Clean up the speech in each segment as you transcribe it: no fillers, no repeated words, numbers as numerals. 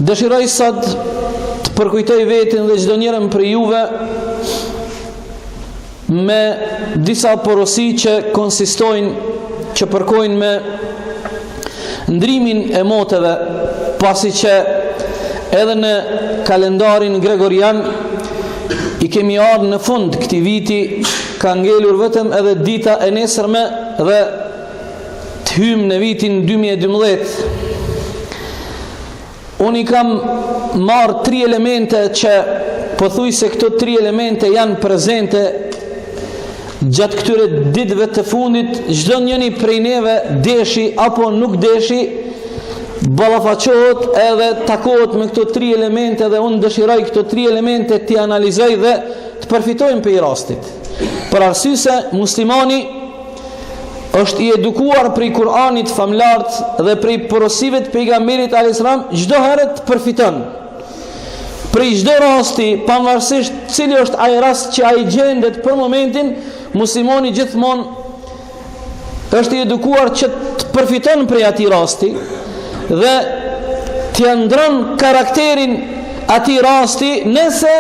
Dëshiroj sot të përkujtoj vetin dhe çdo njërin për juve me disa porosi që konsistojnë, që përkojnë me ndrimin e moteve, pasi që edhe në kalendarin gregorian i kemi ardhur në fund këtij viti, ka ngelur vetëm edhe dita e nesërme dhe të hymë në vitin 2012. Unë i kam marrë 3 elemente që pothuaj se këto 3 elemente janë prezente gjatë këtyre ditëve të fundit. Çdo njëri prej neve, deshi apo nuk deshi, ballafaqohet edhe takohet me këto 3 elemente dhe unë dëshiroj këto 3 elemente t'i analizoj dhe të përfitojmë për i rastit. Për arsye se muslimani është i edukuar prej Kur'anit famlart dhe prej porosive të pejgamberit alayhis salam, çdo herë të përfiton. Prej çdo rasti, pavarësisht cili është ai rast që ai gjendet për momentin, muslimani gjithmonë është i edukuar që të përfiton prej atij rasti dhe t'i ndron karakterin atij rasti, nëse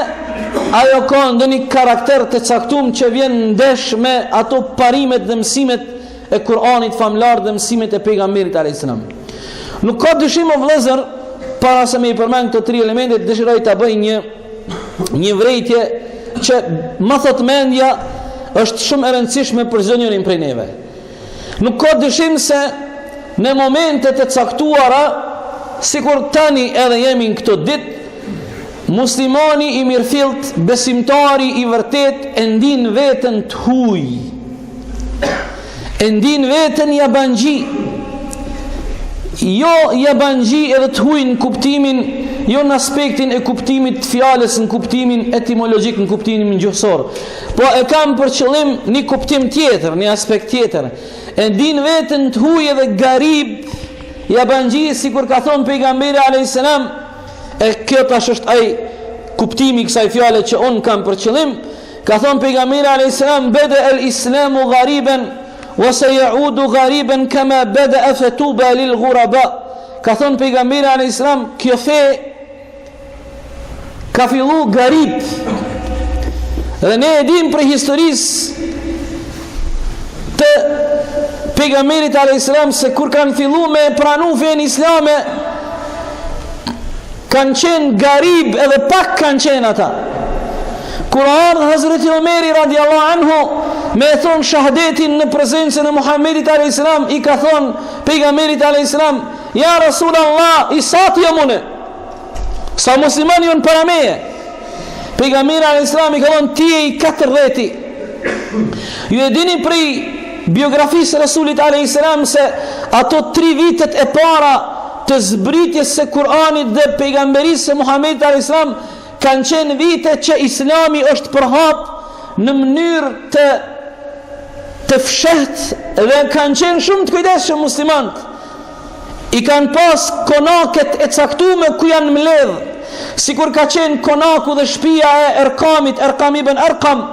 ajo ka ndonjë karakter të caktuar që vjen ndesh me ato parimet dhe mësimet e Kur'anit famlar dhe mësimet e pejgamberit alayhis salam. Nuk ka dyshim o vëllezër, para se me i përmend këto 3 elemente, dëshiroj ta bëj një vërejtje që më thot mendja është shumë e rëndësishme për çdo njërin prej neve. Nuk ka dyshim se në momentet e caktuara, sikur tani edhe jemi në këto ditë, muslimani i mirëfillt, besimtari i vërtet e ndin veten të huj. E ndin veten jabanxhi. Jo jabanxhi edhe të huj në kuptimin, jo në aspektin e kuptimit të fjalës, në kuptimin etimologjik, në kuptimin gjuhësor, po e kam për qëllim një kuptim tjetër, një aspekt tjetër. E ndin veten të huj edhe garib, jabanxhi, sikur ka thonë pejgamberi alayhis salam, e kjo tash është ai kuptimi i kësaj fjale që unë kam për qëllim. Ka thonë pejgamberi alayhis salam, bada al-islamu ghariban wa sayaudu ghariban kama bada fatuba lil ghuraba. Ka thonë pejgamberi alayhis salam, kjo fe ka fillu garib. Dhe ne e dim për historisë të pejgamberit alayhis salam se kur kanë fillu me pranu fen islame, kanë qenë garib, edhe pak kanë qenë ata. Kur ardhë Hazreti Omeri radiallahu anhu me thonë shahadetin në prezencën e Muhammedit alayhis salam, i ka thonë pejgamberit alayhis salam, ja Rasulallah, i sati jo mune, sa musliman jo në para meje. Pejgamberi alayhis salam i ka thonë, ti e i 40. Ju e dini prej biografisë Rasulit alayhis salam se ato 3 vitet e para të zbritjes së Kur'anit dhe pejgamberisë së Muhammedit alayhis salam kanë qenë vite që Islami është përhap në mënyrë të fshehtë dhe kanë qenë shumë të kujdesshëm muslimanët. I kanë pas konaket e caktuar ku janë mbledh, sikur ka qenë konaku dhe shtëpia e Erkamit, Erkam ibn Erkam.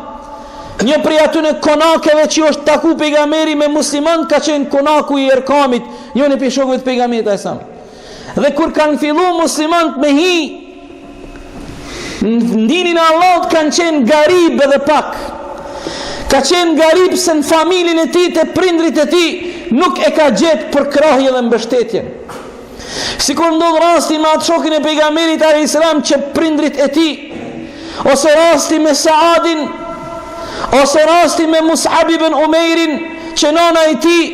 Një prej atyre konakeve që është taku pejgamberi me muslimanët ka qenë konaku i Erkamit, njëri prej shokëve të pejgamberit alayhis salam. Dhe kur kanë filluar muslimanët me hi në dinin e Allahut, kanë qenë garib edhe pak. Ka qenë garib se në familjen e tij, të prindrit e tij, nuk e ka gjetë për krahje dhe mbështetje. Sikur ndodh rasti me atë shokin e pejgamberit alayhis salam që prindrit e tij, ose rasti me Saadin, ose rasti me Mus'ab ibn Umairin, që nana e tij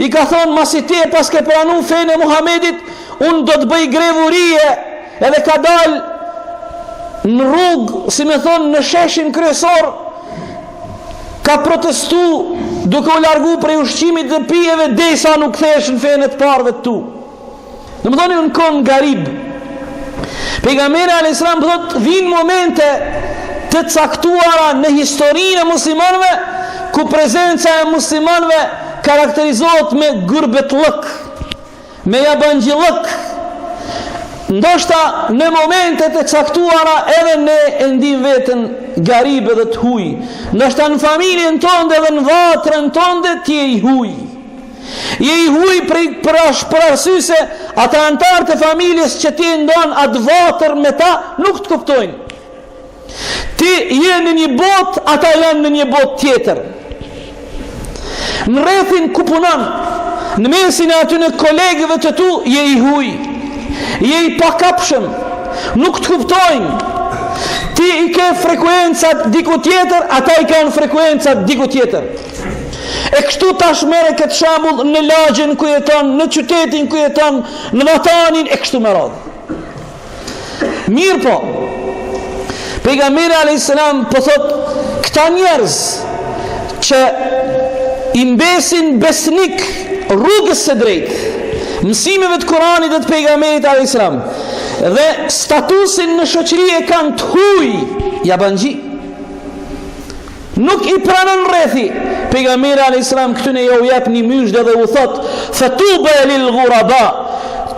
i ka thonë, masi ti e pas ke pranu fenë e Muhamedit, unë do të bëj grevurie, edhe ka dalë në rrugë, si me thonë, në sheshin kryesor, ka protestu duke u largu prej ushqimit dhe pijeve derisa nuk kthehesh në fenë të parëve të tu. Në më thoni unë konë garib. Pejgamberi alayhis salam thotë, vinë momente të caktuara në historinë e muslimanëve ku prezenca e muslimanëve karakterizohet me gurbetlëk, me jabanxhillëk. Ndoshta në momentet e caktuara edhe ne e ndim veten garib edhe të huj. Ndoshta në familjen tonë edhe në vatrën tonë ti je i huj. Je i huj për arsye se ata antarët e familjes që ti ndon atë vatër me ta nuk të kuptojnë. Ti je në një botë, ata janë në një botë tjetër. Në rrethin ku punon, në mesin e aty në kolegëve të tu, je i huj, je i pakapshëm, nuk të kuptojnë. Ti i ke frekuencat diku tjetër, ata i kanë frekuencat diku tjetër. E kështu tash mere këtë shembull në lagjen ku jeton, në qytetin ku jeton, në vatanin, e kështu me radhë. Mirë po, pejgamberi a.s. po thot, këta njerëz që i mbesin besnik rrugës së drejtë, mësimeve të Kuranit dhe të pejgamberit a.s. dhe statusin në shoqëri e kanë të huj, jabanxhi. Nuk i pranon rrethi. Pejgamberi a.s. këtyne ja u jep një myshdë dhe u thot, fatuba lil ghuraba,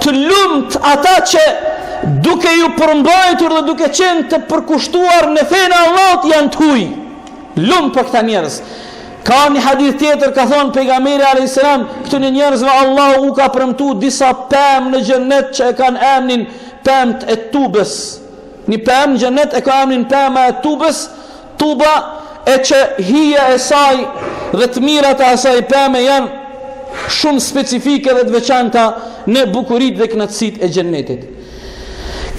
të lumt ata që duke ju përmbajtur dhe duke qenë të përkushtuar në fenë e Allahut janë të huj. Lumt për këta njerëz. Ka një hadith tjetër, ka thonë pejgamberi a.s. këtyne njerëzve Allahu u ka premtuar disa pemë në xhennet që e kanë emrin pemt e Tubës. Një pemë në xhennet e ka emrin pema e Tubës, Tuba, e që hija e saj dhe të mirat e asaj peme janë shumë specifike dhe të veçanta në bukurit dhe kënaqësit e xhennetit.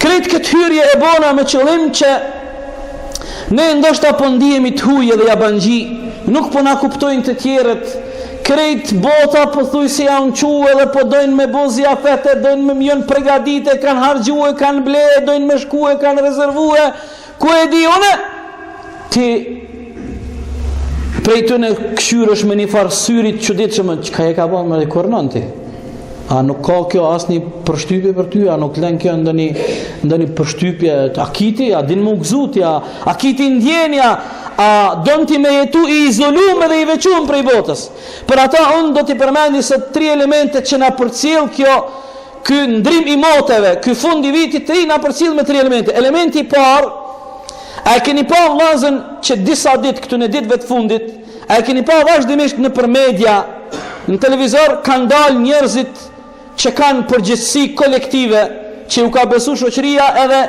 Kretë këtë hyrje e bona me qëllim që ne ndoshta po ndihemi të huj dhe jabanxhi, nuk po na kuptojnë të tjerët. Kretë bota po thuj si janë quë dhe po dojnë me bo zjafete, dojnë me mjën pregadite, kanë hargjue, kanë ble, dojnë me shkue, kanë rezervue, ku e di one? Ti prej të në këshyrësh me një farë syrit që ditë që më ka e ka ba me rekornon ti. A nuk ka kjo asë një përshtypje për ty, a nuk len kjo ndë një përshtypje a kiti, a din më gëzutja, a kiti ndjenja, a donë ti me jetu i izolume dhe i vequme prej botës. Për ata unë do t'i përmendi se 3 elemente që na përcjell ky ndrim i moteve, ky fund i vitit të ri na përcjell me 3 elemente. Elementi i parë, a e keni pa vllazën që disa ditë këtu në ditëve të fundit, a e keni pa vazhdimisht në për media, në televizor kanë dalë njerëzit që kanë përgjegjësi kolektive, që u ka besu shoqëria edhe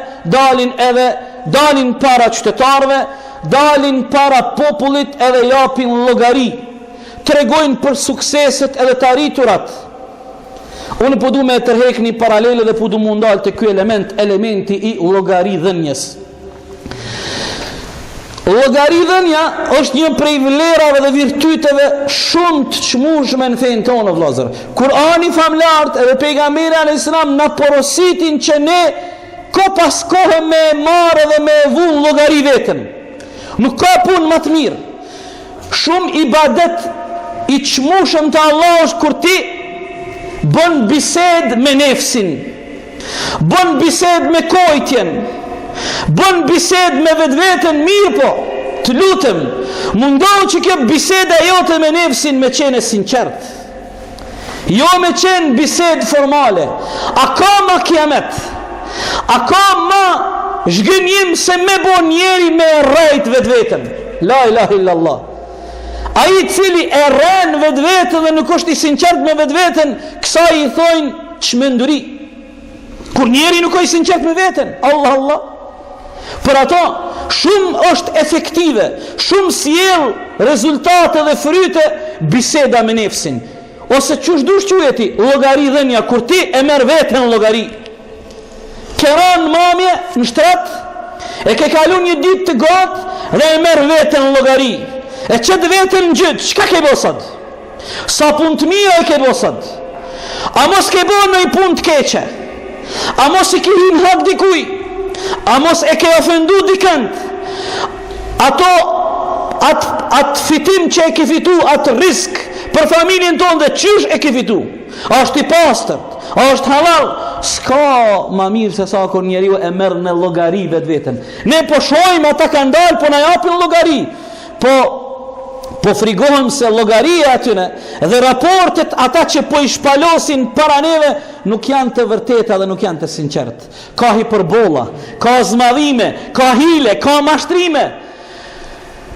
dalin para qytetarëve, dalin para popullit edhe japin llogari, tregojnë për sukseset edhe të arriturat. Unë po du me tërhek një paralele dhe po du mundal të ky elementi i llogaridhënies. Llogaridhënia është një prej vlerave dhe virtyteve shumë të çmueshme në fenë tonë, vëllazër. Kurani famlart edhe pejgamberi a.s. na porositin që ne ko pas kohë me marrë dhe me vull llogari vetëm. Nuk ka punë më të mirë. Shumë ibadet i çmueshëm të Allahut është kur ti bën bisedë me nefsin, bën bisedë me kojtjen, bën bisedë me vetveten, mirë po, të lutem, mundohu që kjo biseda jote me nefsin me qenë sinqert. Jo me qenë bisedë formale. A ka ma kiamet? A ka ma zhgënjim se me bo njeri me rrejt vetveten? La ilaha illallah. A i cili e rren vetveten dhe nuk është i sinqert me vetveten, kësa i thojnë çmenduri. Kur njeri nuk është i sinqert me veten, Allah Allah. Për ato shumë është efektive, shumë sjell rezultate dhe fryte biseda me nefsin. Ose çush dush quheti llogaridhënia, kur ti e merr veten llogari. Ke rënë mamje në shtrat, e ke kalu një ditë të gatë dhe e merr veten llogari. E çet veten në gjyq, çka ke bosat? Sa punë të mira e ke bosat? A mos ke bën në punë të keqe? A mos i ke hyrë hak dikuj? A mos e ke ofendu dikënd? Atë fitim që e ke fitu, atë risk për familjen tonë dhe qysh e ke fitu? A është i pastërt? A është halal? S'ka ma mirë se sa kur njeriu e merr në llogari vetveten. Ne po shohim ata kanë dalë, po na japin llogari. Po frigohem se llogaria atyne dhe raportet ata që po i shpalosin para neve nuk janë të vërteta dhe nuk janë të sinqert. Ka hiperbola, ka zmadhime, ka hile, ka mashtrime.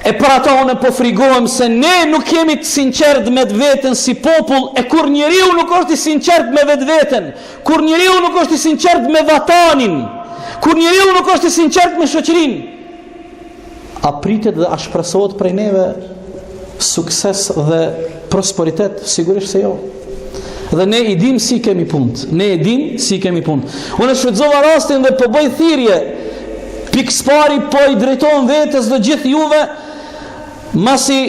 E për ata unë po frigohem se ne nuk jemi të sinqert me vetën si popull, e kur njeriu nuk është i sinqert me vetveten, kur njeriu nuk është i sinqert me vatanin, kur njeriu nuk është i sinqert me shoqërinë, a pritet dhe a shpresohet prej neve sukses dhe prosperitet? Sigurisht se jo. Dhe ne i dim si kemi punë. Ne i dim si kemi punë. Unë shfrytëzova rastin dhe po bëj thirrje. Pikëspari po i drejtohem vetes dhe gjithë juve, masi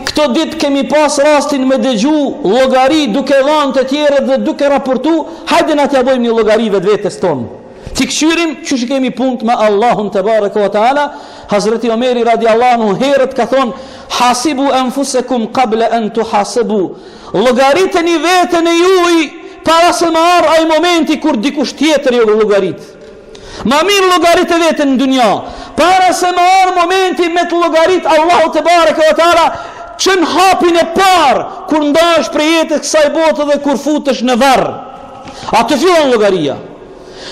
këto ditë kemi pas rastin me dëgju llogari duke dhënë të tjerë dhe duke raportu, hajde na t'ia bëjmë një llogari vetes tonë. Ti këshyrim që kemi punë me Allahun te bareke ve taala. Hazreti Omeri radiallahu anhu herët ka thonë: hasibu anfusakum qabla an tuhasabu. Llogariteni veten e juaj para se më arë ai momenti kur dikush tjetër ju llogarit. Ma mirë llogarit e veten në dunja, para se më arë momenti me të llogarit Allahu te bareke ve taala, që në hapin e parë kur ndash prej jetës kësaj bote dhe kur futesh në varr. Atë fillon llogaria.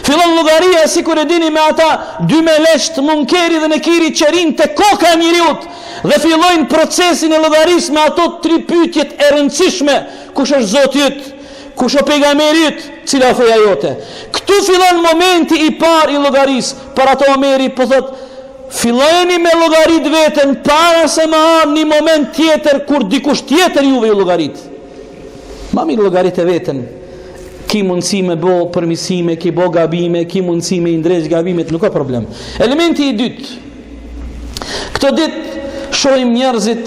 Fillon llogaria, sikur e dini, me ata dy melesht, munkeri dhe nekiri, që rinë te koka e njeriut dhe fillojnë procesin e llogarisë me ato 3 pyetjet e rëndësishme: kush është Zoti yt, kush është pejgamberi yt, cila është feja jote. Këtu fillon momenti i parë i llogarisë. Për ato Omeri po thot: fillojeni me llogarit veten para se më arë një moment tjetër kur dikush tjetër juve ju llogarit. Ma mirë llogarit e veten. Ki mundësi me bo përmisime, ki bo gabime, ki mundësi me indreq gabimet, nuk ka problem. Elementi i dytë: këto ditë shohim njerëzit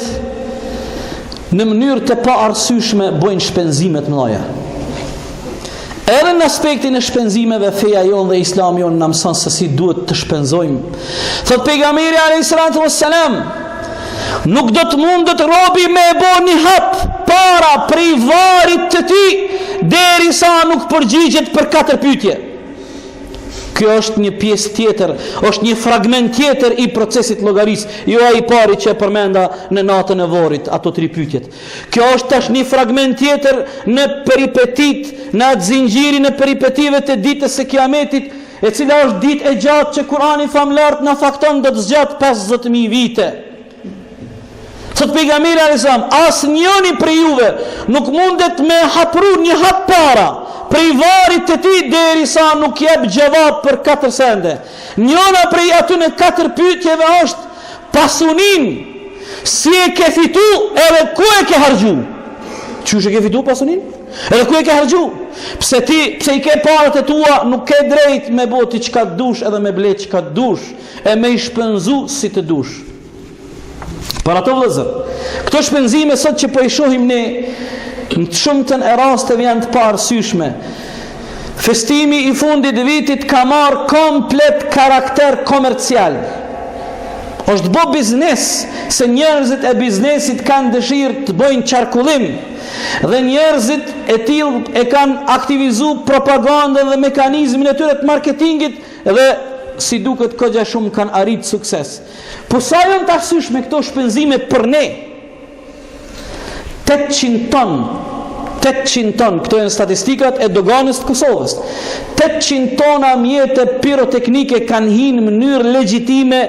në mënyrë të pa arsyeshme bojnë shpenzimet mëdha. Edhe në aspektin e shpenzimeve, feja jonë dhe Islami jonë na mëson se si duhet të shpenzojmë. Thot pejgamberi alayhis salam: nuk do të mundet robi me e bo një hap para prej varit të ti derisa nuk përgjigjet për 4 pyetje. Kjo është një pjesë tjetër, është një fragment tjetër i procesit llogarisë, jo ai pari që e përmenda në natën e varrit, ato 3 pyetjet. Kjo është tash një fragment tjetër në peripetit, në atë zinxhirin e peripetive të ditës së Kiametit, e cila është ditë e gjatë që Kurani famlart na fakton do të zgjat 50.000 vite. Thot pejgamberi alayhis salam: asnjëri prej juve nuk mundet me hapru një hap para prej varit të tij derisa nuk jep gjevap për 4 sende. Njëra prej atyre 4 pyetjeve është: pasunin, si e ke fitu edhe ku e ke harxhu? Çu e ke fitu pasunin? Edhe ku e ke harxhu? Pse i ke parat e tua, nuk ke drejt me boti çka dush edhe me ble çka dush, e me i shpenzu si të dush. Për ato vëllezër, këto shpenzime sot që po i shohim ne, në të shumtën e rasteve janë të paarsyeshme. Festimi i fundit të vitit ka marrë komplet karakter komercial. Është bo biznes, se njerëzit e biznesit kanë dëshirë të bëjnë qarkullim, dhe njerëzit e tillë e kanë aktivizu propagandën dhe mekanizmin e tyre të marketingit, dhe si duket kogja shumë kanë arrit sukses. Po sa janë të arsyeshme këto shpenzime për ne? 800 ton, këto janë statistikat e doganës të Kosovës. 800 tona mjete piroteknike kanë hinë në mënyrë legjitime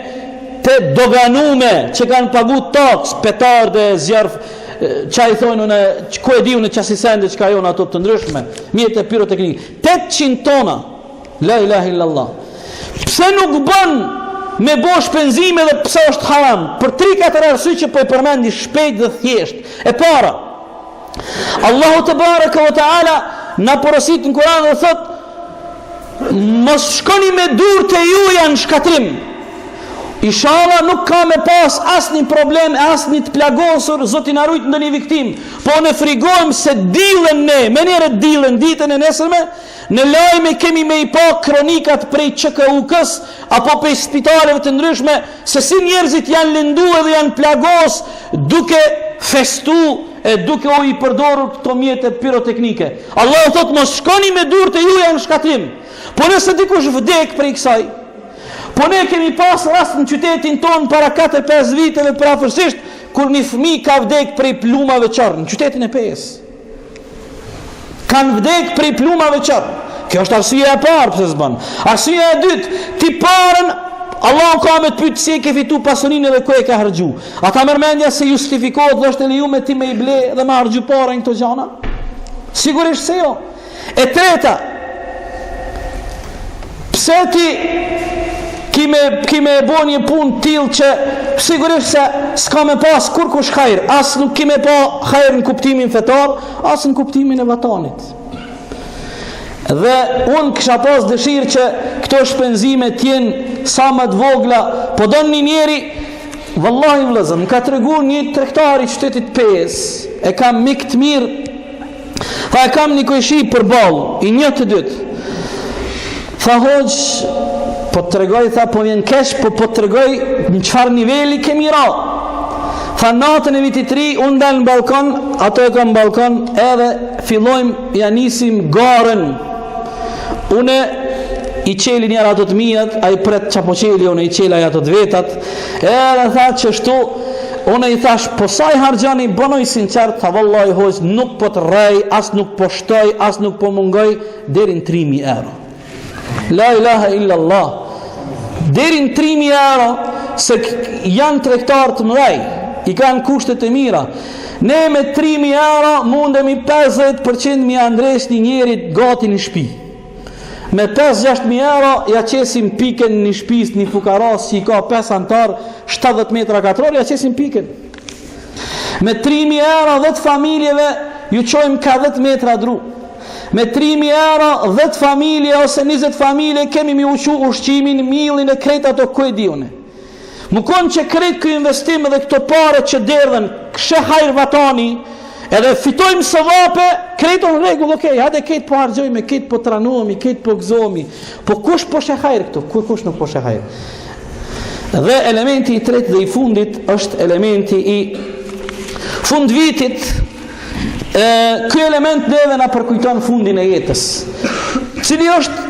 të doganume, që kanë pagu taks, petarde, zjarf, qa i thojnë në, ku e diu në qasisende, që ka jonë ato të ndryshme, mjete piroteknike. 800 tona, la ilaha illallah. Pse nuk bën me bo shpenzime dhe pse është haram? Për 3-4 arsye që po i përmendi shpejt dhe thjesht. E para, Allahu te bareke ve taala na porosit në Kur'an dhe thot: mos shkoni me dur të juaja në shkatrim. Inshallah nuk ka me pas asnjë problem, asnjë të plagosur, Zoti na ruaj ndonjë viktim. Po ne frigojmë se dillen ne, me njerë dillen ditën e nesërme, në lajme kemi me i pa kronikat prej QKUK-s apo prej spitaleve të ndryshme, se si njerëzit janë lëndu dhe janë plagos duke festu e duke u i përdorur këto mjete piroteknike. Allah o thot: mos shkoni me dur të juaja në shkatrim. Po nëse dikush vdek prej kësaj, po ne kemi pas rast në qytetin ton para 4-5 viteve parafërsisht, kur një fëmijë ka vdek prej plumave qarë në qytetin e Pes. Kanë vdek prej plumave qarë. Kjo është arsyeja e parë pse s'bën. Arsyeja e dytë, ti parën Allahu ka me të pyet si e ke fitu pasurinë dhe ku e ka harxhu. Ata mërmendja se justifikohet dhe është e lejuar ti me i ble dhe me harxhu para në këto gjana? Sigurisht se jo. E treta, pse ti kime e bo një pun t'il që sigurisht se s'ka me pas kur kush hajr, as nuk kime pa hajr në kuptimin fetar, as në kuptimin e vatanit. Dhe unë kisha pas dëshirë që këto shpenzime t'jenë sa më të vogla, po don një njeri, vallahi vëllezër, më ka treguar një tregtar i qytetit Pes, e kam mik të mirë, tha e kam një kojshi për ballë, i një të dytë. Tha hoxh, po të tregoj, tha po vjen kesh, po të tregoj në çfarë niveli kemi ra. Tha natën e vitit 3, unë dal në balkon, ato e kam në balkon, edhe fillojmë, ja nisim garën. Une i qeli njëra ato të mijat, a i pret qapo qeli, une i qela ato të vetat, edhe tha që shtu, une i thash, po sa i hargjani, bënoj sinqert, tha vallahi hoqë, nuk po të rej, as nuk po shtoj, as nuk po mungoj, derin 3.000 euro. La ilaha illa Allah. Derin 3.000 euro, se janë tregtar të mëdhej, i kanë kushtet e mira. Ne me 3.000 euro mundemi 50% mi andres një njerit gati në shtëpi. Me 5-6.000 euro ja qesim piken një shtëpis një fukaras që i ka 5 antar 70 metra katror, ja qesim piken. Me 3.000 euro 10 familjeve ju qojmë ka 10 metra dru. Me 3.000 euro 10 familje ose 20 familje kemi mi uqu ushqimin, millin e krejt ato ku e dione. Më konë që krejt kë investim dhe këto pare që derdhen këshe hajrë vatani, edhe fitojmë së vape, krejto në regull, okej, hajde ketë po hargjojme, ketë po tranohemi, ketë po gëzohemi, po kush po shë hajrë këto, kush nuk po shë hajrë. Dhe elementi i tretë dhe i fundit është elementi i fund vitit. Ky element neve na përkujton fundin e jetës, cili është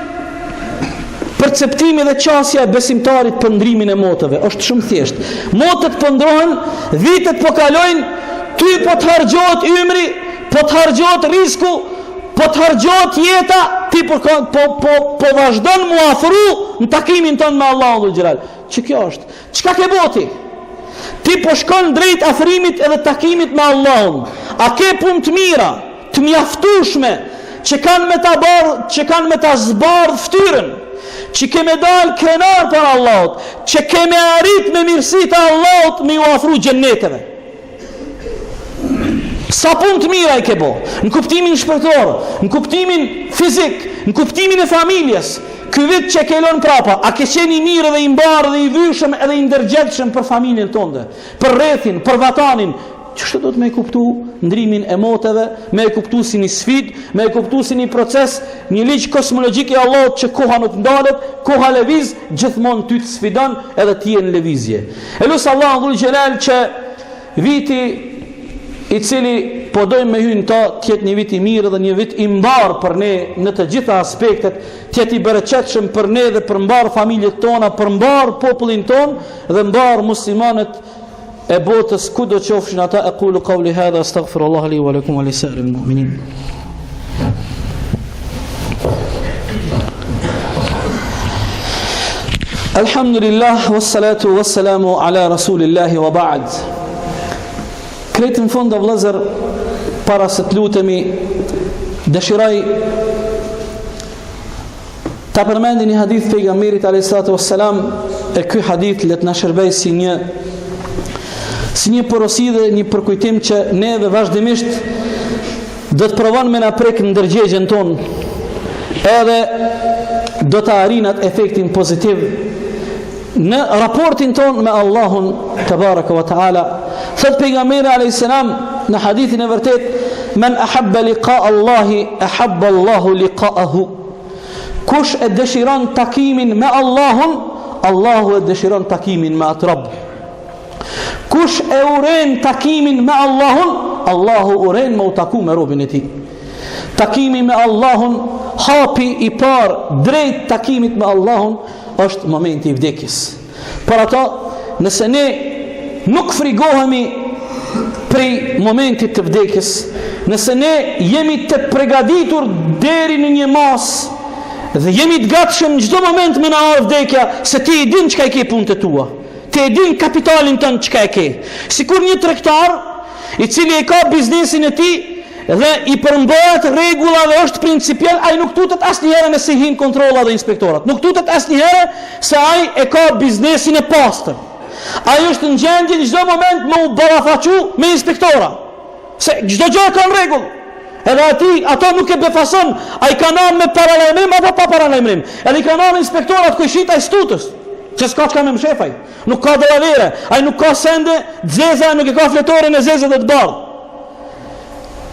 perceptimi dhe qasja e besimtarit për ndrimin e motëve. Është shumë thjesht. Motët po ndrohen, vitet po kalojnë, ty po të hargjohet ymri, po të hargjohet risku, po të hargjohet jeta, ti po vazhdon mu afru në takimin tënë me Allahu dhul xhelal. Që kjo është? Çka ke boti? Ti po shkon drejt afrimit edhe takimit me Allahun. A ke punë të mira, të mjaftueshme, që kanë me ta zbardh fytyrën, që keme dal krenar për Allahut, që keme arrit me mirësit e Allahut me ju afru gjenneteve. Sa punë të mira i ke bo, në kuptimin shpirtëror, në kuptimin fizik, në kuptimin e familjes. Ky vit që ke lënë prapa, a ke qenë i mirë dhe i mbarë dhe i vyshëm edhe i ndërgjegjshëm për familjen tënde, për rrethin, për vatanin? Çështë do të me kuptu ndrimin e moteve, me kuptu si një sfid, me kuptu si një proces, një ligj kosmologjik i Allahut që koha nuk ndalet, koha lëviz, gjithmonë ty të sfidon edhe ti je në lëvizje. Elus Allahu dhul xhelal që viti i cili po dojmë me hynë ta tjetë një vit i mirë dhe një vit i mbarë për ne në të gjitha aspektet, tjetë i bereqetshëm për ne dhe për mbarë familjet tona, për mbarë popullin ton dhe mbarë muslimanet e botës ku do qofshin ata. Aqulu qawli hadha astaghfirullah li wa lakum wa li sa'iril mu'minin. Alhamdulillah wassalatu wassalamu ala rasulillahi wa ba'd. Kretë në fund, vëllezër, para se të lutemi, dëshiroj ta përmendi një hadith pejgamberit alayhis salatu wassalam, e ky hadith let na shërbej si një porosi dhe një përkujtim që ne dhe vazhdimisht do të provon me na prek në ndërgjegjen tonë, edhe do të arrinat efektin pozitiv në raportin ton me Allahun tebaraka wa taala. Thot pejgamberi alayhis salam në hadithin e vërtet, men ahabba liqa Allahi ahabba Allahu liqa'ahu. Kush e dëshiron takimin me Allahun, Allahu e dëshiron takimin me atë Rabb. Kush e uren takimin me Allahun, Allahu uren me u taku me robin e tij. Takimi me Allahun, hapi i parë drejt takimit me Allahun është momenti i vdekjes. Por ato, nëse ne nuk frigohemi prej momentit të vdekjes, nëse ne jemi të përgatitur deri në një mas Dhe jemi të gatshëm në çdo moment me na ardh vdekja, se ti e din çka i ke punët e tua. Ti e din kapitalin tënd çka e ke. Sikur një tregtar i cili e ka biznesin e tij dhe i përmbahet rregullave, është principial, ai nuk tutet asnjëherë nëse hin kontrolla dhe inspektorat. Nuk tutet asnjëherë se ai e ka biznesin e pastër. Ai është në gjendje në çdo moment me u ballafaqu me inspektora. Se çdo gjë ka rregull. Edhe ato nuk e befason, ai kanë me paralajmërim apo pa paralajmërim. Edhe kanë inspektorat ku shit ai stutës. Që s'ka çka me mshefaj. Nuk ka dollavere, ai nuk ka sende, xeza nuk e ka fletorin e zezë dhe të bardhë.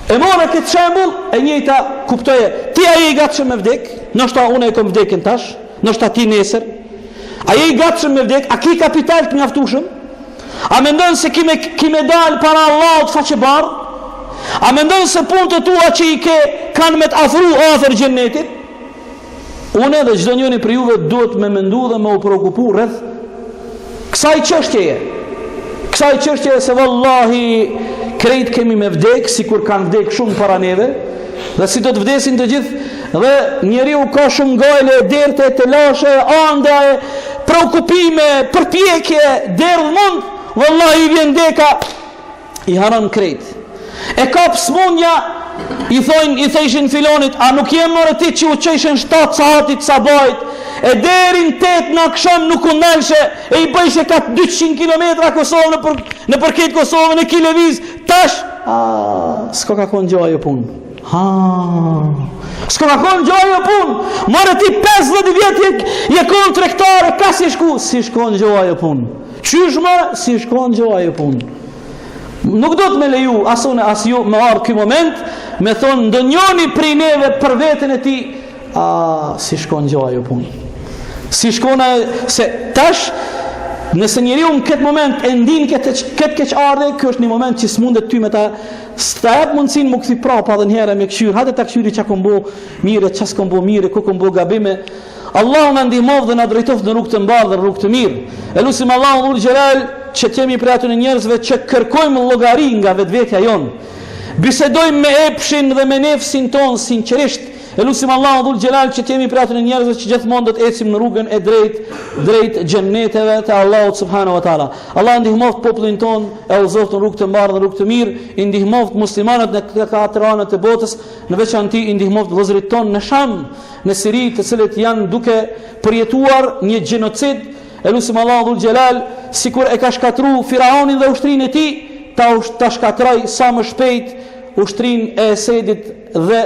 E mora këtë shembull, e njëjta kuptoje. Ti ai i gatshëm me vdek, ndoshta unë e kam vdekën tash, ndoshta ti nesër. Ai i gatshëm me vdek, a ki kapital të mjaftueshëm? A mendon se kime dal para Allahut faqe bardhë? A mendon se punët e tua që i ke kanë me të afru afër xhennetit? Unë dhe çdo njëri për juve duhet me mendu dhe me u preokupu rreth kësaj çështjeje. Kësaj çështjeje se vallahi krejt kemi me vdek, sikur kanë vdek shumë para neve, dhe si do të vdesin të gjithë, dhe njeriu ka shumë gajle, derte, telashe, ande, preokupime, përpjekje, derdh mund, vallahi vjen deka, i haron krejt. E kap smundja, i thejshin filonit, a nuk jem mërë ti që u qeshen 7 sahatit sabajt, e derin 8 në aksham nuk unelshe, e i bëjshe ka 200 km Kosovë në përket Kosovë, në Kileviz, tash, s'ko ka konë gjoj e punë. S'ko ka konë gjoj e punë, mërë ti 50 vjetë je konë trektare, ka si shku? Si shkon gjoj e punë. Qysh mërë? Si shkon gjoj e punë. Nuk do të me leju asune as ju me ardhë këj moment me thonë ndonjoni prej neve për vetën e ti, si shkon gjoj e punë. Si shkon se tash nëse njeriu në këtë moment e ndin këtë keq ardhe, kjo është një moment që s'mundet ty me ta stap mundsin më kthi prapa edhe një herë me këshyr, hajde ta këshyri çka kombo mire, çka s'kombo mire, ku kombo gabime. Allahu na ndihmov dhe na drejtoft në rrugë të mbarë dhe rrugë të mirë. Elusim Allahu dhul xhelal që t'jemi prej atyre njerëzve që kërkojmë llogari nga vetvetja jonë. Bisedojmë me epshin dhe me nefsin ton sinqerisht. Elusim Allahu dhul xhelal që t'jemi prej atyre njerëzve që gjithmonë do të ecim në rrugën e drejt xhenneteve të Allahut subhanahu wa taala. Allah ndihmoft popullin ton, e udhëzoft në rrugë të mbarë dhe rrugë të mirë, i ndihmoft muslimanët në katër anët e botës, në veçanti i ndihmoft vëllezërit ton në Sham, në Siri, të cilët janë duke përjetuar një gjenocid. Elusim Allahu dhul xhelal, sikur e ka shkatru Firaonin dhe ushtrinë e tij, ta shkatroj sa më shpejt ushtrinë e Esedit dhe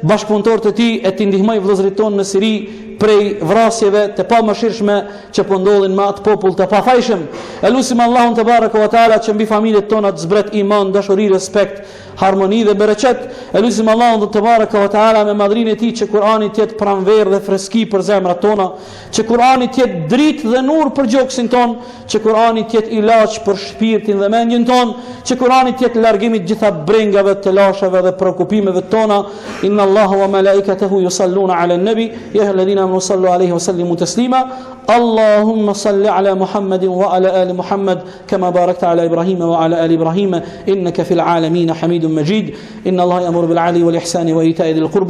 bashkëpunëtorët e tij, e t'i ndihmoj vëllezërit tonë në Siri prej vrasjeve të pamëshirshme që po ndodhin me atë popull të pafajshëm. Elusim Allahun te baraka wa taala që mbi familjet tona të zbret iman, dashuri, respekt, harmoni dhe bereqet. Elusim Allahun te baraka wa taala me madhrinë e tij që Kurani të jetë pranverë dhe freski për zemrat tona, që Kurani të jetë dritë dhe nur për gjoksin ton, që Kurani të jetë ilaç për shpirtin dhe mendjen ton, që Kurani të jetë largimi të gjitha brengave, të lashave dhe preokupimeve tona. Inna Allaha wa malaikatahu yusalluna ala an-nabi ya ayyuhalladhina amanu sallu alayhi wa sallimu taslima. اللهم صل على محمد وعلى آل محمد كما باركت على إبراهيم وعلى آل إبراهيم إنك في العالمين حميد مجيد. إن الله يأمر بالعدل والإحسان وإيتاء ذي القربى